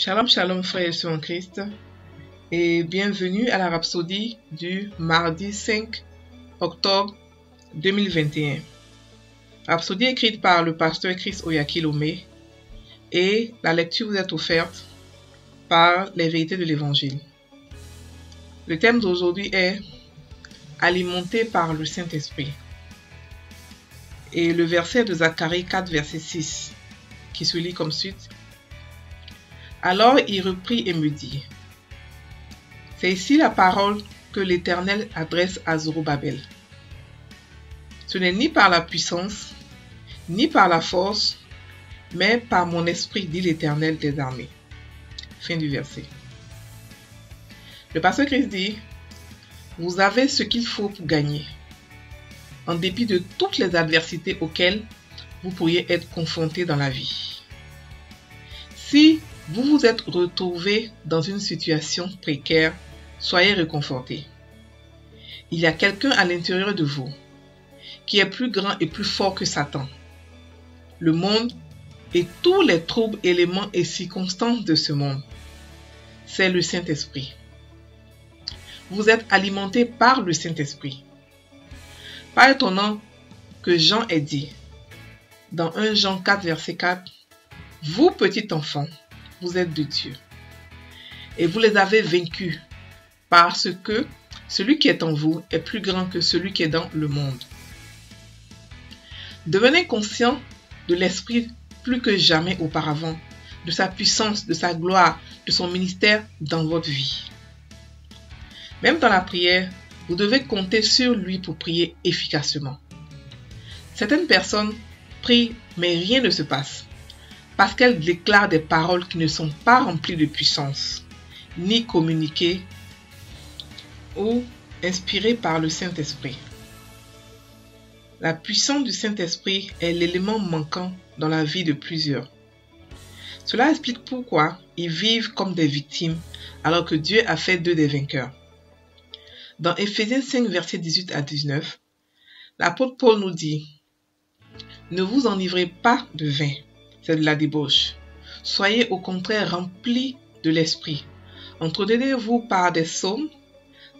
Shalom, shalom frères et sœurs en Christ et bienvenue à la rhapsodie du mardi 5 octobre 2021. Rhapsodie écrite par le pasteur Chris Oyakilome et la lecture vous est offerte par les vérités de l'évangile. Le thème d'aujourd'hui est alimenté par le Saint-Esprit et le verset de Zacharie 4 verset 6 qui se lit comme suit. Alors il reprit et me dit, c'est ici la parole que l'Éternel adresse à Zorobabel. Ce n'est ni par la puissance, ni par la force, mais par mon esprit, dit l'Éternel des armées. Fin du verset. Le pasteur Christ dit, vous avez ce qu'il faut pour gagner, en dépit de toutes les adversités auxquelles vous pourriez être confrontés dans la vie. Si vous vous êtes retrouvé dans une situation précaire, soyez réconfortés. Il y a quelqu'un à l'intérieur de vous qui est plus grand et plus fort que Satan, le monde et tous les troubles, éléments et circonstances de ce monde. C'est le Saint-Esprit. Vous êtes alimenté par le Saint-Esprit. Pas étonnant que Jean ait dit, dans 1 Jean 4 verset 4, « Vous, petits enfants, vous êtes de Dieu, et vous les avez vaincus, parce que celui qui est en vous est plus grand que celui qui est dans le monde. » Devenez conscient de l'Esprit plus que jamais auparavant, de sa puissance, de sa gloire, de son ministère dans votre vie. Même dans la prière, vous devez compter sur lui pour prier efficacement. Certaines personnes prient, mais rien ne se passe, parce qu'elles déclarent des paroles qui ne sont pas remplies de puissance, ni communiquées ou inspirées par le Saint-Esprit. La puissance du Saint-Esprit est l'élément manquant dans la vie de plusieurs. Cela explique pourquoi ils vivent comme des victimes alors que Dieu a fait d'eux des vainqueurs. Dans Éphésiens 5, versets 18 à 19, l'apôtre Paul nous dit « Ne vous enivrez pas de vin, c'est de la débauche. Soyez au contraire remplis de l'esprit. Entretenez-vous par des psaumes,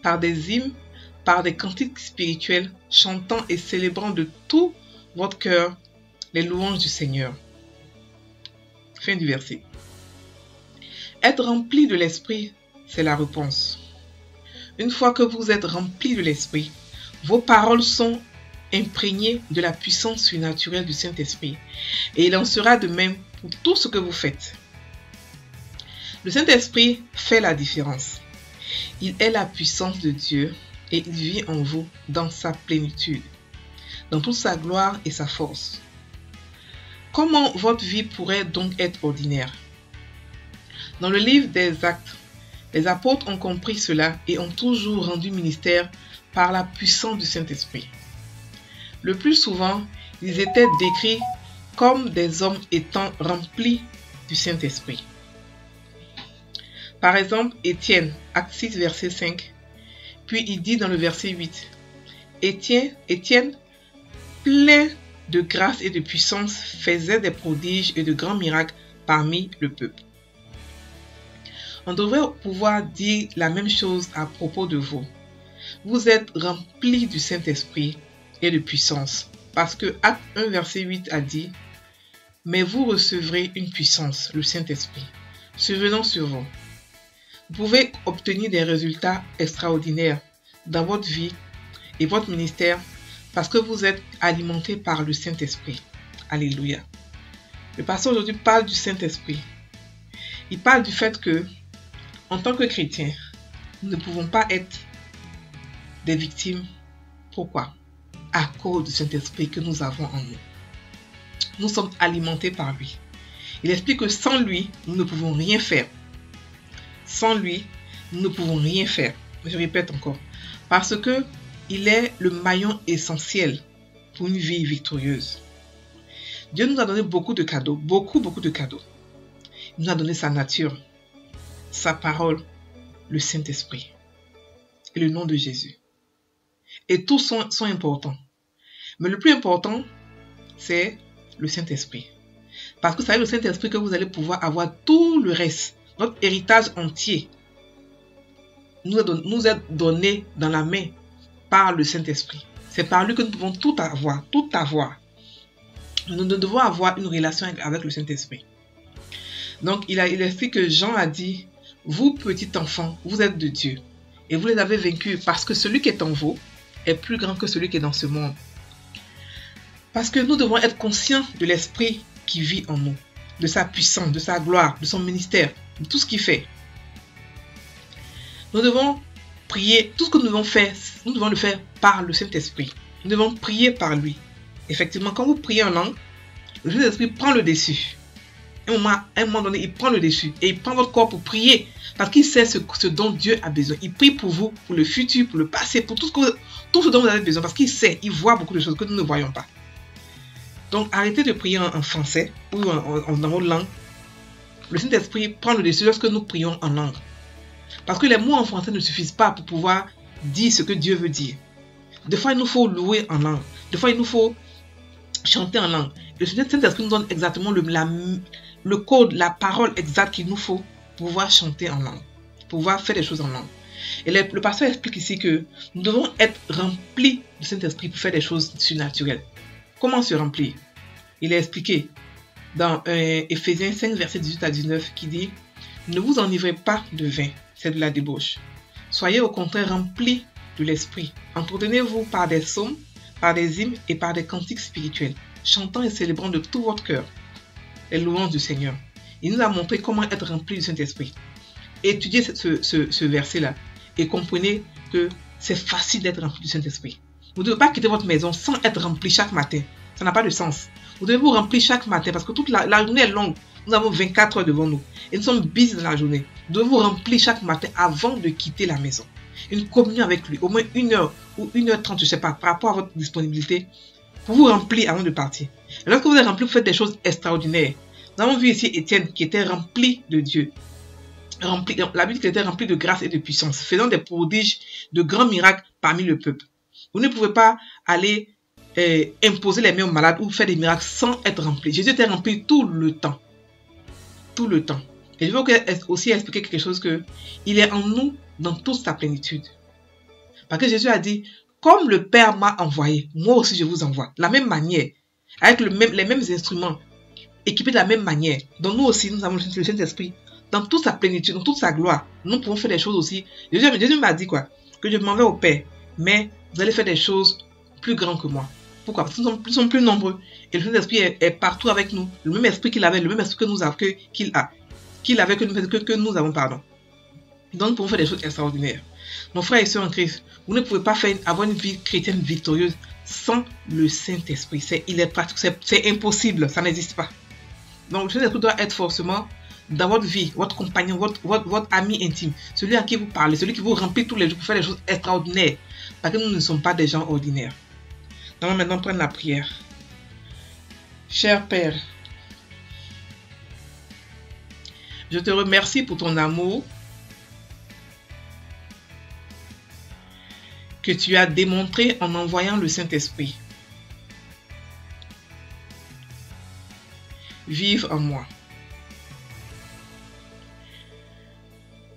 par des hymnes, par des cantiques spirituels, chantant et célébrant de tout votre cœur les louanges du Seigneur. » Fin du verset. Être rempli de l'esprit, c'est la réponse. Une fois que vous êtes rempli de l'esprit, vos paroles sont imprégné de la puissance surnaturelle du Saint-Esprit. Et il en sera de même pour tout ce que vous faites. Le Saint-Esprit fait la différence. Il est la puissance de Dieu et il vit en vous dans sa plénitude, dans toute sa gloire et sa force. Comment votre vie pourrait donc être ordinaire? Dans le livre des Actes, les apôtres ont compris cela et ont toujours rendu ministère par la puissance du Saint-Esprit. Le plus souvent, ils étaient décrits comme des hommes étant remplis du Saint-Esprit. Par exemple, Étienne, Acte 6, verset 5. Puis il dit dans le verset 8, Étienne, plein de grâce et de puissance, faisait des prodiges et de grands miracles parmi le peuple. On devrait pouvoir dire la même chose à propos de vous. Vous êtes remplis du Saint-Esprit et de puissance, parce que Acte 1 verset 8 a dit « Mais vous recevrez une puissance, le Saint-Esprit, survenant sur vous. » Vous pouvez obtenir des résultats extraordinaires dans votre vie et votre ministère parce que vous êtes alimenté par le Saint-Esprit. Alléluia. Le pasteur aujourd'hui parle du Saint-Esprit. Il parle du fait que, en tant que chrétiens, nous ne pouvons pas être des victimes. Pourquoi? À cause du Saint-Esprit que nous avons en nous. Nous sommes alimentés par lui. Il explique que sans lui, nous ne pouvons rien faire. Sans lui, nous ne pouvons rien faire. Je répète encore. Parce que il est le maillon essentiel pour une vie victorieuse. Dieu nous a donné beaucoup de cadeaux. Beaucoup de cadeaux. Il nous a donné sa nature, sa parole, le Saint-Esprit et le nom de Jésus. Et tous sont importants. Mais le plus important, c'est le Saint-Esprit. Parce que c'est avec le Saint-Esprit que vous allez pouvoir avoir tout le reste Notre héritage entier nous est donné dans la main par le Saint-Esprit. C'est par lui que nous pouvons tout avoir, tout avoir. Nous devons avoir une relation avec le Saint-Esprit. Donc, il explique que Jean a dit, vous, petits enfants, vous êtes de Dieu. Et vous les avez vaincus parce que celui qui est en vous est plus grand que celui qui est dans ce monde. Parce que nous devons être conscients de l'Esprit qui vit en nous, de sa puissance, de sa gloire, de son ministère, de tout ce qu'il fait. Nous devons prier, tout ce que nous devons faire, nous devons le faire par le Saint-Esprit. Nous devons prier par lui. Effectivement, quand vous priez en langue, le Saint-Esprit prend le dessus. À un moment donné, il prend le dessus et il prend votre corps pour prier parce qu'il sait ce dont Dieu a besoin. Il prie pour vous, pour le futur, pour le passé, pour tout ce dont vous avez besoin parce qu'il sait, il voit beaucoup de choses que nous ne voyons pas. Donc, arrêtez de prier en français ou dans votre langue. Le Saint-Esprit prend le dessus lorsque nous prions en langue. Parce que les mots en français ne suffisent pas pour pouvoir dire ce que Dieu veut dire. Des fois, il nous faut louer en langue. Des fois, il nous faut chanter en langue. Le Saint-Esprit nous donne exactement le code, la parole exacte qu'il nous faut pour pouvoir chanter en langue, pour pouvoir faire des choses en langue. Et le pasteur explique ici que nous devons être remplis du Saint-Esprit pour faire des choses surnaturelles. Comment se remplir? Il est expliqué dans Éphésiens 5, verset 18 à 19, qui dit « Ne vous enivrez pas de vin, c'est de la débauche. Soyez au contraire remplis de l'Esprit. Entretenez-vous par des psaumes, par des hymnes et par des cantiques spirituels, chantant et célébrant de tout votre cœur les louanges du Seigneur. » Il nous a montré comment être rempli du Saint-Esprit. Étudiez ce verset-là et comprenez que c'est facile d'être rempli du Saint-Esprit. Vous ne devez pas quitter votre maison sans être rempli chaque matin. Ça n'a pas de sens. Vous devez vous remplir chaque matin parce que toute la journée est longue. Nous avons 24 heures devant nous et nous sommes busy dans la journée. Vous devez vous remplir chaque matin avant de quitter la maison. Une communion avec lui, au moins 1 heure ou 1h30, je ne sais pas, par rapport à votre disponibilité, pour vous remplir avant de partir. Et lorsque vous êtes rempli, vous faites des choses extraordinaires. Nous avons vu ici Étienne qui était rempli de Dieu. La Bible dit qu'il était rempli de grâce et de puissance, faisant des prodiges, de grands miracles parmi le peuple. Vous ne pouvez pas aller imposer les mains aux malades ou faire des miracles sans être rempli. Jésus était rempli tout le temps. Tout le temps. Et je veux aussi expliquer quelque chose que il est en nous dans toute sa plénitude. Parce que Jésus a dit, comme le Père m'a envoyé, moi aussi je vous envoie. De la même manière, avec les mêmes instruments, équipés de la même manière. Donc nous aussi, nous avons le Saint-Esprit dans toute sa plénitude, dans toute sa gloire. Nous pouvons faire des choses aussi. Jésus m'a dit quoi? Que je m'en vais au Père, mais vous allez faire des choses plus grandes que moi. Pourquoi? Parce que nous sommes plus nombreux. Et le Saint-Esprit est partout avec nous. Le même esprit qu'il avait, le même esprit que nous avons, que nous avons, pardon. Donc nous pouvons faire des choses extraordinaires. Mon frère et soeur en Christ, vous ne pouvez pas avoir une vie chrétienne victorieuse sans le Saint-Esprit. Il est pratique, c'est impossible, ça n'existe pas. Donc le Saint-Esprit doit être forcément dans votre vie, votre compagnon, votre ami intime, celui à qui vous parlez, celui qui vous remplit tous les jours pour faire des choses extraordinaires. Parce que nous ne sommes pas des gens ordinaires. Nous allons maintenant prendre la prière. Cher Père, je te remercie pour ton amour que tu as démontré en envoyant le Saint-Esprit. Vive en moi.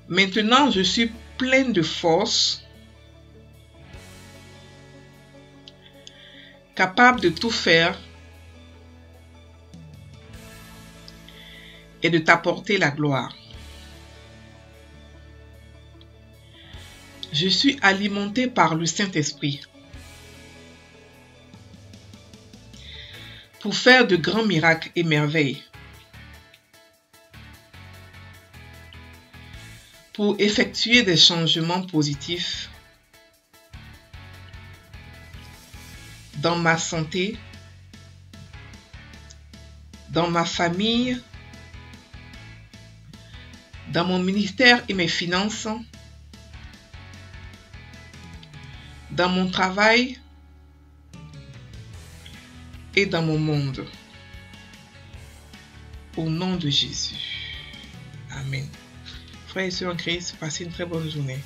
Maintenant, je suis pleine de force, capable de tout faire et de t'apporter la gloire. Je suis alimenté par le Saint-Esprit pour faire de grands miracles et merveilles, pour effectuer des changements positifs dans ma santé, dans ma famille, dans mon ministère et mes finances, dans mon travail et dans mon monde. Au nom de Jésus. Amen. Frères et sœurs en Christ, passez une très bonne journée.